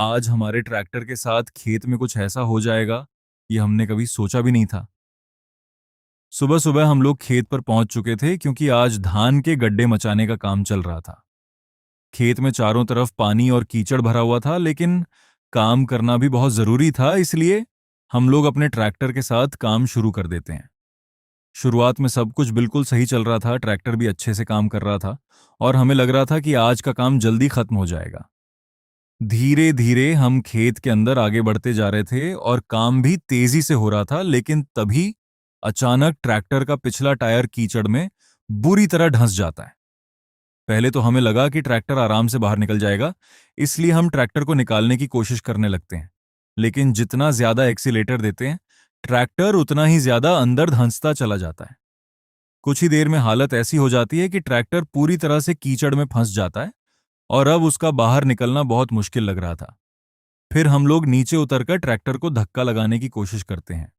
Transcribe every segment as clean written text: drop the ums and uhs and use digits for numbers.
आज हमारे ट्रैक्टर के साथ खेत में कुछ ऐसा हो जाएगा, ये हमने कभी सोचा भी नहीं था। सुबह सुबह हम लोग खेत पर पहुंच चुके थे क्योंकि आज धान के गड्ढे मचाने का काम चल रहा था। खेत में चारों तरफ पानी और कीचड़ भरा हुआ था, लेकिन काम करना भी बहुत जरूरी था, इसलिए हम लोग अपने ट्रैक्टर के साथ काम शुरू कर देते हैं। शुरुआत में सब कुछ बिल्कुल सही चल रहा था, ट्रैक्टर भी अच्छे से काम कर रहा था और हमें लग रहा था कि आज का काम जल्दी खत्म हो जाएगा। धीरे धीरे हम खेत के अंदर आगे बढ़ते जा रहे थे और काम भी तेजी से हो रहा था, लेकिन तभी अचानक ट्रैक्टर का पिछला टायर कीचड़ में बुरी तरह धंस जाता है। पहले तो हमें लगा कि ट्रैक्टर आराम से बाहर निकल जाएगा, इसलिए हम ट्रैक्टर को निकालने की कोशिश करने लगते हैं। लेकिन जितना ज्यादा एक्सीलेटर देते हैं, ट्रैक्टर उतना ही ज्यादा अंदर धंसता चला जाता है। कुछ ही देर में हालत ऐसी हो जाती है कि ट्रैक्टर पूरी तरह से कीचड़ में फंस जाता है और अब उसका बाहर निकलना बहुत मुश्किल लग रहा था। फिर हम लोग नीचे उतरकर ट्रैक्टर को धक्का लगाने की कोशिश करते हैं।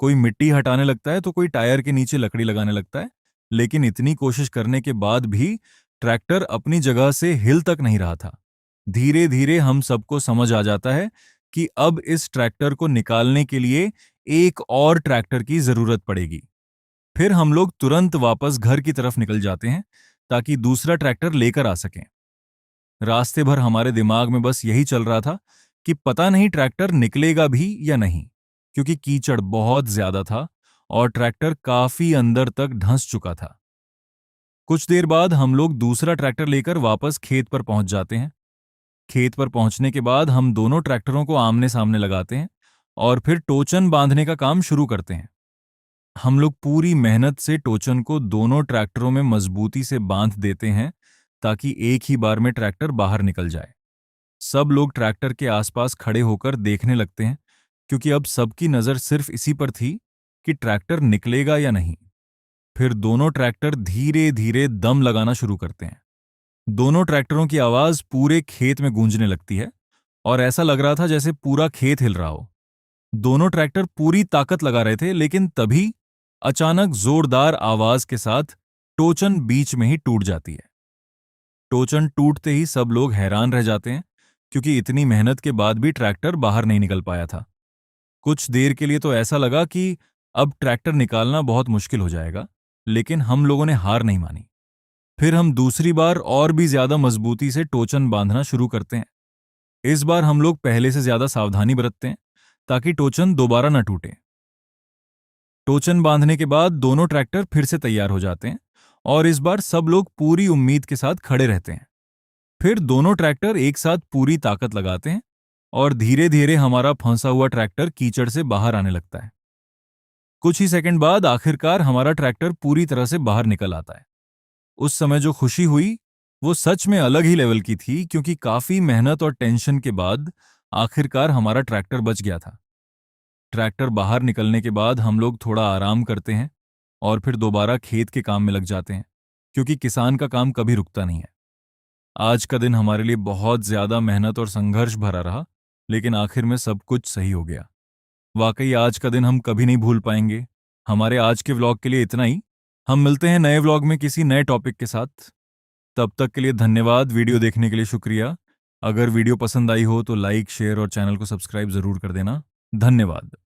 कोई मिट्टी हटाने लगता है तो कोई टायर के नीचे लकड़ी लगाने लगता है, लेकिन इतनी कोशिश करने के बाद भी ट्रैक्टर अपनी जगह से हिल तक नहीं रहा था। धीरे धीरे हम सबको समझ आ जाता है कि अब इस ट्रैक्टर को निकालने के लिए एक और ट्रैक्टर की जरूरत पड़ेगी। फिर हम लोग तुरंत वापस घर की तरफ निकल जाते हैं ताकि दूसरा ट्रैक्टर लेकर आ सकें। रास्ते भर हमारे दिमाग में बस यही चल रहा था कि पता नहीं ट्रैक्टर निकलेगा भी या नहीं, क्योंकि कीचड़ बहुत ज्यादा था और ट्रैक्टर काफी अंदर तक धंस चुका था। कुछ देर बाद हम लोग दूसरा ट्रैक्टर लेकर वापस खेत पर पहुंच जाते हैं। खेत पर पहुंचने के बाद हम दोनों ट्रैक्टरों को आमने सामने लगाते हैं और फिर टोचन बांधने का काम शुरू करते हैं। हम लोग पूरी मेहनत से टोचन को दोनों ट्रैक्टरों में मजबूती से बांध देते हैं ताकि एक ही बार में ट्रैक्टर बाहर निकल जाए। सब लोग ट्रैक्टर के आसपास खड़े होकर देखने लगते हैं, क्योंकि अब सबकी नजर सिर्फ इसी पर थी कि ट्रैक्टर निकलेगा या नहीं। फिर दोनों ट्रैक्टर धीरे धीरे दम लगाना शुरू करते हैं। दोनों ट्रैक्टरों की आवाज पूरे खेत में गूंजने लगती है और ऐसा लग रहा था जैसे पूरा खेत हिल रहा हो। दोनों ट्रैक्टर पूरी ताकत लगा रहे थे, लेकिन तभी अचानक जोरदार आवाज के साथ टोचन बीच में ही टूट जाती है। टोचन टूटते ही सब लोग हैरान रह जाते हैं, क्योंकि इतनी मेहनत के बाद भी ट्रैक्टर बाहर नहीं निकल पाया था। कुछ देर के लिए तो ऐसा लगा कि अब ट्रैक्टर निकालना बहुत मुश्किल हो जाएगा, लेकिन हम लोगों ने हार नहीं मानी। फिर हम दूसरी बार और भी ज्यादा मजबूती से टोचन बांधना शुरू करते हैं। इस बार हम लोग पहले से ज्यादा सावधानी बरतते हैं ताकि टोचन दोबारा न टूटे। टोचन बांधने के बाद दोनों ट्रैक्टर फिर से तैयार हो जाते हैं और इस बार सब लोग पूरी उम्मीद के साथ खड़े रहते हैं। फिर दोनों ट्रैक्टर एक साथ पूरी ताकत लगाते हैं और धीरे धीरे हमारा फंसा हुआ ट्रैक्टर कीचड़ से बाहर आने लगता है। कुछ ही सेकंड बाद आखिरकार हमारा ट्रैक्टर पूरी तरह से बाहर निकल आता है। उस समय जो खुशी हुई वो सच में अलग ही लेवल की थी, क्योंकि काफी मेहनत और टेंशन के बाद आखिरकार हमारा ट्रैक्टर बच गया था। ट्रैक्टर बाहर निकलने के बाद हम लोग थोड़ा आराम करते हैं और फिर दोबारा खेत के काम में लग जाते हैं, क्योंकि किसान का काम कभी रुकता नहीं है। आज का दिन हमारे लिए बहुत ज्यादा मेहनत और संघर्ष भरा रहा, लेकिन आखिर में सब कुछ सही हो गया। वाकई आज का दिन हम कभी नहीं भूल पाएंगे। हमारे आज के व्लॉग के लिए इतना ही। हम मिलते हैं नए व्लॉग में किसी नए टॉपिक के साथ। तब तक के लिए धन्यवाद। वीडियो देखने के लिए शुक्रिया। अगर वीडियो पसंद आई हो तो लाइक, शेयर और चैनल को सब्सक्राइब जरूर कर देना। धन्यवाद।